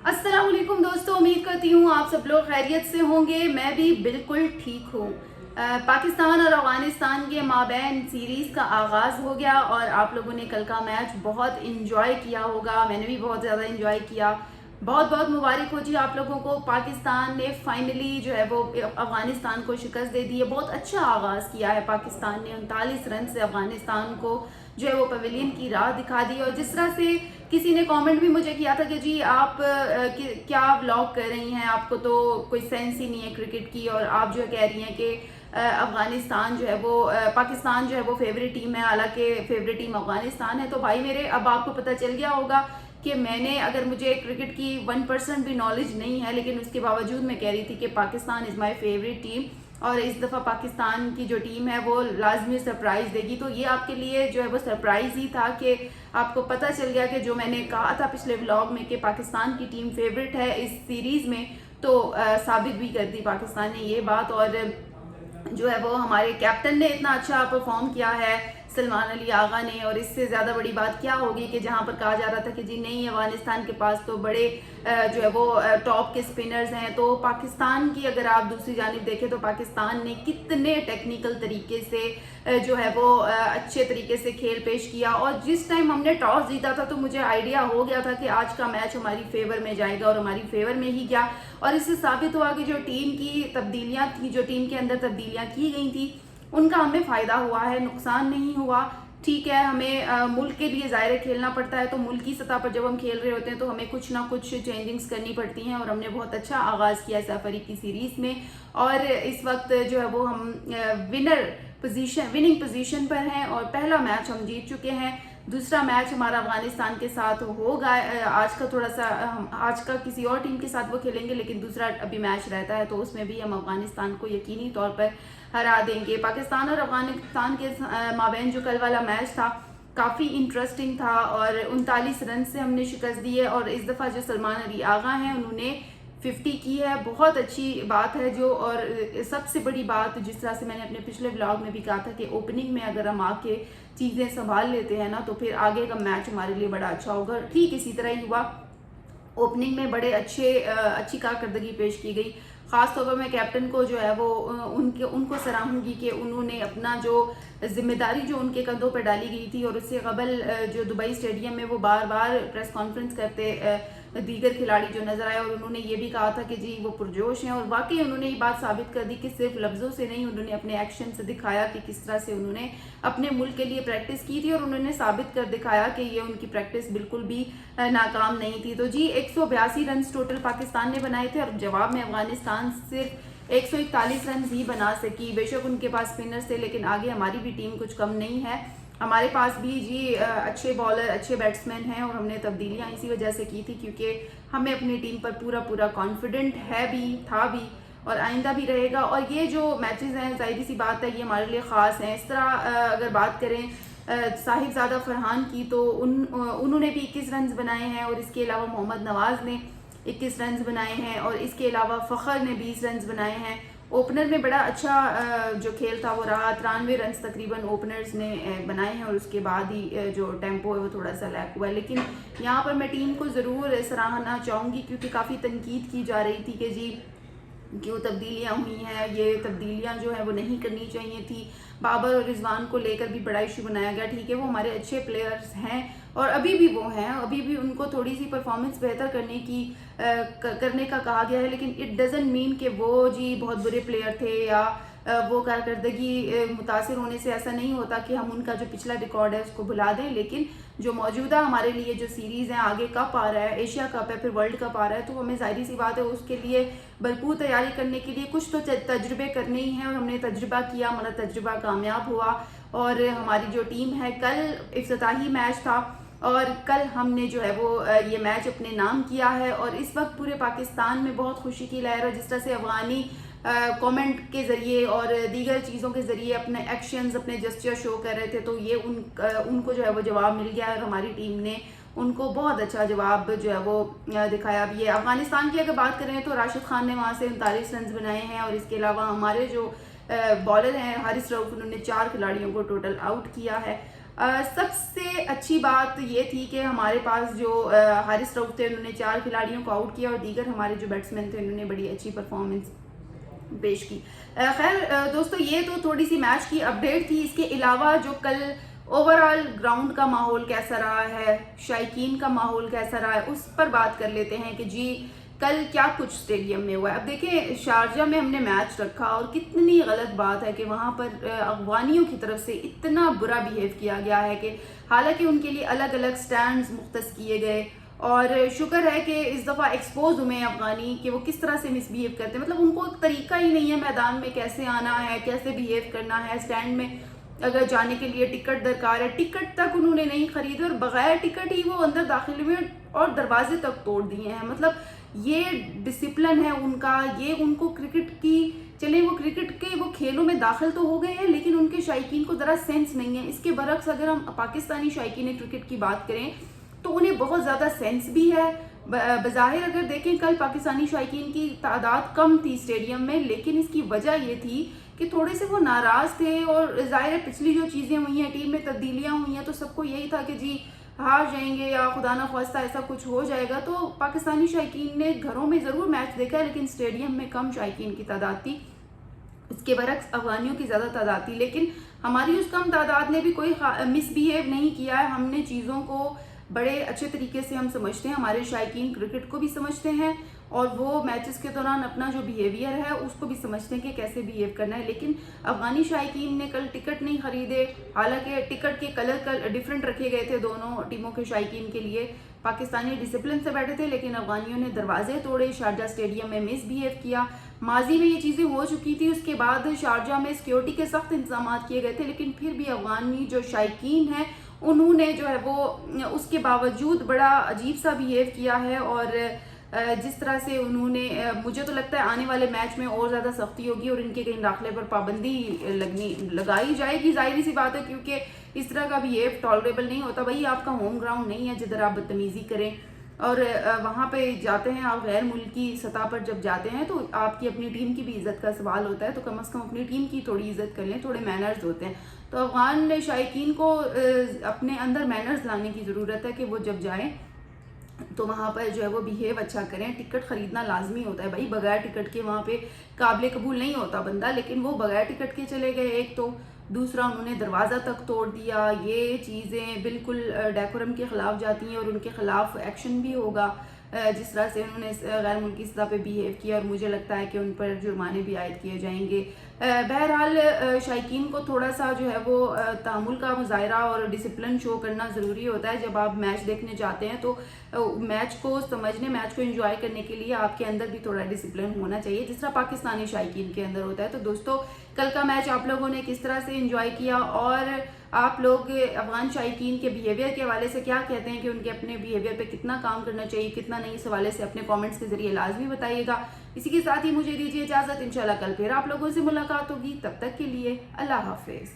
अस्सलाम वालेकुम दोस्तों, उम्मीद करती हूँ आप सब लोग खैरियत से होंगे। मैं भी बिल्कुल ठीक हूँ। पाकिस्तान और अफ़गानिस्तान के माबैन सीरीज़ का आगाज़ हो गया और आप लोगों ने कल का मैच बहुत इंजॉय किया होगा। मैंने भी बहुत ज़्यादा इंजॉय किया। बहुत बहुत मुबारक हो जी आप लोगों को। पाकिस्तान ने फाइनली जो है वो अफ़गानिस्तान को शिकस्त दे दी है। बहुत अच्छा आगाज़ किया है पाकिस्तान ने। 39 रन से अफ़गानिस्तान को जो है वो पवेलियन की राह दिखा दी। और जिस तरह से किसी ने कमेंट भी मुझे किया था कि जी आप क्या व्लॉग कर रही हैं, आपको तो कोई सेंस ही नहीं है क्रिकेट की, और आप जो कह रही हैं कि अफ़गानिस्तान जो है वो पाकिस्तान जो है वो फेवरेट टीम है, हालांकि फेवरेट टीम अफ़गानिस्तान है। तो भाई मेरे, अब आपको पता चल गया होगा कि मैंने, अगर मुझे क्रिकेट की 1% भी नॉलेज नहीं है, लेकिन उसके बावजूद मैं कह रही थी कि Pakistan is my favourite team और इस दफ़ा पाकिस्तान की जो टीम है वो लाजमी सरप्राइज़ देगी। तो ये आपके लिए जो है वो सरप्राइज़ ही था कि आपको पता चल गया कि जो मैंने कहा था पिछले व्लॉग में कि पाकिस्तान की टीम फेवरेट है इस सीरीज़ में, तो साबित भी कर दी पाकिस्तान ने ये बात। और जो है वो हमारे कैप्टन ने इतना अच्छा परफॉर्म किया है, सलमान अली आगा ने। और इससे ज़्यादा बड़ी बात क्या होगी कि जहाँ पर कहा जा रहा था कि जी नहीं, अफगानिस्तान के पास तो बड़े जो है वो टॉप के स्पिनर्स हैं, तो पाकिस्तान की अगर आप दूसरी जानिब देखें तो पाकिस्तान ने कितने टेक्निकल तरीके से जो है वो अच्छे तरीके से खेल पेश किया। और जिस टाइम हमने टॉस जीता था तो मुझे आइडिया हो गया था कि आज का मैच हमारी फेवर में जाएगा, और हमारी फेवर में ही गया। और इससे साबित हुआ कि जो टीम की तब्दीलियाँ थी, जो टीम के अंदर तब्दीलियाँ की गई थी, उनका हमें फ़ायदा हुआ है, नुकसान नहीं हुआ। ठीक है, हमें मुल्क के लिए ज़ाहिर खेलना पड़ता है, तो मुल्क की सतह पर जब हम खेल रहे होते हैं तो हमें कुछ ना कुछ चेंजिंग्स करनी पड़ती हैं। और हमने बहुत अच्छा आगाज़ किया सफरी की सीरीज़ में, और इस वक्त जो है वो हम विनिंग पोजीशन पर हैं और पहला मैच हम जीत चुके हैं। दूसरा मैच हमारा अफगानिस्तान के साथ होगा। आज का थोड़ा सा आज का किसी और टीम के साथ वो खेलेंगे, लेकिन दूसरा अभी मैच रहता है, तो उसमें भी हम अफगानिस्तान को यकीनी तौर पर हरा देंगे। पाकिस्तान और अफगानिस्तान के माबैन जो कल वाला मैच था काफ़ी इंटरेस्टिंग था, और 39 रन से हमने शिकस्त दी है। और इस दफ़ा जो सलमान अली आगा हैं उन्होंने 50 की है, बहुत अच्छी बात है जो। और सबसे बड़ी बात, जिस तरह से मैंने अपने पिछले व्लॉग में भी कहा था कि ओपनिंग में अगर हम आके चीज़ें संभाल लेते हैं ना, तो फिर आगे का मैच हमारे लिए बड़ा अच्छा होगा। ठीक इसी तरह ही हुआ। ओपनिंग में बड़े अच्छी कारकर्दगी पेश की गई। ख़ास तौर पर मैं कैप्टन को जो है वो उनको सराहूंगी कि उन्होंने अपना जो जिम्मेदारी जो उनके कंधों पर डाली गई थी, और उससे कबल जो दुबई स्टेडियम में वो बार बार प्रेस कॉन्फ्रेंस करते दीगर खिलाड़ी जो नज़र आए, और उन्होंने ये भी कहा था कि जी वो पुरजोश हैं। और वाकई उन्होंने ये बात साबित कर दी कि सिर्फ लफ्ज़ों से नहीं, उन्होंने अपने एक्शन से दिखाया कि किस तरह से उन्होंने अपने मुल्क के लिए प्रैक्टिस की थी, और उन्होंने साबित कर दिखाया कि ये उनकी प्रैक्टिस बिल्कुल भी नाकाम नहीं थी। तो जी 182 रन टोटल पाकिस्तान ने बनाए थे, और जवाब में अफगानिस्तान सिर्फ 141 रन ही बना सकी। बेशक उनके पास स्पिनर्स थे, लेकिन आगे हमारी भी टीम कुछ कम नहीं है। हमारे पास भी जी अच्छे बॉलर, अच्छे बैट्समैन हैं, और हमने तब्दीलियां इसी वजह से की थी क्योंकि हमें अपनी टीम पर पूरा कॉन्फिडेंट है भी, था भी, और आइंदा भी रहेगा। और ये जो मैचेस हैं, ज़ाहिर सी बात है ये हमारे लिए ख़ास हैं। इस तरह अगर बात करें साहिबजादा फरहान की, तो उन्होंने भी 21 रन बनाए हैं, और इसके अलावा मोहम्मद नवाज़ ने 21 रन बनाए हैं, और इसके अलावा फ़खर ने 20 रन बनाए हैं। ओपनर में बड़ा अच्छा जो खेल था वो रहा। 93 रन तकरीबन ओपनर्स ने बनाए हैं, और उसके बाद ही जो टेम्पो है वो थोड़ा सा लैक हुआ है। लेकिन यहाँ पर मैं टीम को ज़रूर सराहना चाहूँगी, क्योंकि काफ़ी तनकीद की जा रही थी कि जी क्यों तब्दीलियाँ हुई हैं, ये तब्दीलियाँ जो है वो नहीं करनी चाहिए थी। बाबर और रिजवान को लेकर भी बड़ा इशू बनाया गया। ठीक है, वो हमारे अच्छे प्लेयर्स हैं और अभी भी वो हैं, अभी भी उनको थोड़ी सी परफॉर्मेंस बेहतर करने का कहा गया है, लेकिन इट डजंट मीन कि वो जी बहुत बुरे प्लेयर थे या वो कारकर्दगी मुतासिर होने से ऐसा नहीं होता कि हम उनका जो पिछला रिकॉर्ड है उसको भुला दें। लेकिन जो मौजूदा हमारे लिए जो सीरीज़ हैं, आगे कप आ रहा है, एशिया कप है, फिर वर्ल्ड कप आ रहा है, तो हमें ज़ाहिर सी बात है उसके लिए भरपूर तैयारी करने के लिए कुछ तो तजुर्बे करने ही हैं, और हमने तजुर्बा किया, हमारा तजुर्बा कामयाब हुआ। और हमारी जो टीम है, कल इफ्तिताही मैच था, और कल हमने जो है वो ये मैच अपने नाम किया है। और इस वक्त पूरे पाकिस्तान में बहुत खुशी की लहर है। जिस तरह से अफगानी कमेंट के ज़रिए और दीगर चीज़ों के ज़रिए अपने एक्शंस, अपने जस्चर शो कर रहे थे, तो ये उनको जो है वो जवाब मिल गया, और हमारी टीम ने उनको बहुत अच्छा जवाब जो है वो दिखाया भी है। अफगानिस्तान की अगर बात करें तो राशिद खान ने वहाँ से 39 रन बनाए हैं, और इसके अलावा हमारे जो बॉलर हैं हारिस रऊफ, उन्होंने 4 खिलाड़ियों को टोटल आउट किया है। سب سے اچھی بات یہ تھی کہ ہمارے پاس جو حارث رؤف تھے انہوں نے 4 کھلاڑیوں کو آؤٹ کیا اور دیگر ہمارے جو بیٹسمین تھے انہوں نے بڑی اچھی پرفارمنس پیش کی. خیر دوستو یہ تو تھوڑی سی میچ کی اپڈیٹ تھی. اس کے علاوہ جو کل اوور آل گراؤنڈ کا ماحول کیسا رہا ہے, شائقین کا ماحول کیسا رہا ہے, اس پر بات کر لیتے ہیں کہ جی کل کیا کچھ اسٹیڈیم میں ہوا ہے. اب دیکھیں شارجہ میں ہم نے میچ رکھا اور کتنی غلط بات ہے کہ وہاں پر افغانیوں کی طرف سے اتنا برا بیہیو کیا گیا ہے کہ حالانکہ ان کے لیے الگ الگ سٹینڈز مختص کیے گئے, اور شکر ہے کہ اس دفعہ ایکسپوز ہوئے ہیں افغانی کہ وہ کس طرح سے مس بیہیو کرتے ہیں. مطلب ان کو ایک طریقہ ہی نہیں ہے میدان میں کیسے آنا ہے, کیسے بیہیو کرنا ہے. اسٹینڈ میں اگر جانے کے لیے ٹکٹ درکار ہے, ٹکٹ تک انہوں نے نہیں خریدے اور بغیر ٹکٹ ہی وہ اندر داخل ہوئے اور دروازے تک توڑ دیے ہیں. مطلب یہ ڈسپلن ہے ان کا, یہ ان کو کرکٹ کی, چلیں وہ کرکٹ کے وہ کھیلوں میں داخل تو ہو گئے ہیں لیکن ان کے شائقین کو ذرا سینس نہیں ہے. اس کے برعکس اگر ہم پاکستانی شائقین کرکٹ کی بات کریں تو انہیں بہت زیادہ سینس بھی ہے. بظاہر اگر دیکھیں کل پاکستانی شائقین کی تعداد کم تھی اسٹیڈیم میں, لیکن اس کی وجہ یہ تھی کہ تھوڑے سے وہ ناراض تھے, اور ظاہر ہے پچھلی جو چیزیں ہوئی ہیں, ٹیم میں تبدیلیاں ہوئی ہیں, تو سب کو یہی تھا کہ جی ہار جائیں گے یا خدا نخواستہ ایسا کچھ ہو جائے گا. تو پاکستانی شائقین نے گھروں میں ضرور میچ دیکھا ہے لیکن اسٹیڈیم میں کم شائقین کی تعداد تھی. اس کے برعکس افغانیوں کی زیادہ تعداد تھی, لیکن ہماری اس کم تعداد نے بھی کوئی مس بیہیو نہیں کیا ہے. ہم نے چیزوں کو بڑے اچھے طریقے سے ہم سمجھتے ہیں, ہمارے شائقین کرکٹ کو بھی سمجھتے ہیں اور وہ میچز کے دوران اپنا جو بیہیویئر ہے اس کو بھی سمجھتے ہیں کہ کیسے بیہیو کرنا ہے. لیکن افغانی شائقین نے کل ٹکٹ نہیں خریدے, حالانکہ ٹکٹ کے کلر ڈیفرنٹ رکھے گئے تھے دونوں ٹیموں کے شائقین کے لیے. پاکستانی ڈسپلن سے بیٹھے تھے لیکن افغانیوں نے دروازے توڑے, شارجہ اسٹیڈیم میں مس بیہیو کیا. ماضی میں یہ چیزیں ہو چکی تھی, اس کے بعد شارجہ میں سیکیورٹی کے سخت انتظامات کیے گئے تھے, لیکن پھر بھی افغانی جو شائقین ہیں انہوں نے جو ہے وہ اس کے باوجود بڑا عجیب سا بیہیو کیا ہے. اور جس طرح سے انہوں نے, مجھے تو لگتا ہے آنے والے میچ میں اور زیادہ سختی ہوگی اور ان کے کہیں داخلے پر پابندی لگائی جائے گی. ظاہری سی بات ہے کیونکہ اس طرح کا بیہیو ٹالریبل نہیں ہوتا. بھائی آپ کا ہوم گراؤنڈ نہیں ہے جدھر آپ بدتمیزی کریں, اور وہاں پہ جاتے ہیں آپ غیر ملکی سطح پر جب جاتے ہیں تو آپ کی اپنی ٹیم کی بھی عزت کا سوال ہوتا ہے, تو کم از کم اپنی ٹیم کی تھوڑی عزت کر لیں, تھوڑے مینرز ہوتے ہیں. تو افغان شائقین کو اپنے اندر مینرز لانے کی ضرورت ہے کہ وہ جب جائیں تو وہاں پر جو ہے وہ بیہیو اچھا کریں. ٹکٹ خریدنا لازمی ہوتا ہے بھائی, بغیر ٹکٹ کے وہاں پہ قابل قبول نہیں ہوتا بندہ, لیکن وہ بغیر ٹکٹ کے چلے گئے. ایک تو دوسرا انہوں نے دروازہ تک توڑ دیا. یہ چیزیں بالکل ڈیکورم کے خلاف جاتی ہیں اور ان کے خلاف ایکشن بھی ہوگا جس طرح سے انہوں نے غیر ملکی سطح پہ بیہیو کیا, اور مجھے لگتا ہے کہ ان پر جرمانے بھی عائد کیے جائیں گے. بہرحال شائقین کو تھوڑا سا جو ہے وہ تحمل کا مظاہرہ اور ڈسپلن شو کرنا ضروری ہوتا ہے. جب آپ میچ دیکھنے جاتے ہیں تو میچ کو سمجھنے, میچ کو انجوائے کرنے کے لیے آپ کے اندر بھی تھوڑا ڈسپلن ہونا چاہیے جس طرح پاکستانی شائقین کے اندر ہوتا ہے. تو دوستو کل کا میچ آپ لوگوں نے کس طرح سے انجوائے کیا, اور آپ لوگ افغان شائقین کے بیہیویئر کے حوالے سے کیا کہتے ہیں کہ ان کے اپنے بیہیویئر پہ کتنا کام کرنا چاہیے, کتنا نہیں, اس حوالے سے اپنے کامنٹس کے ذریعے لازمی بتائیے گا. اسی کے ساتھ ہی مجھے دیجیے اجازت, انشاءاللہ کل پھر آپ لوگوں سے ملاقات ہوگی. تب تک کے لیے اللہ حافظ.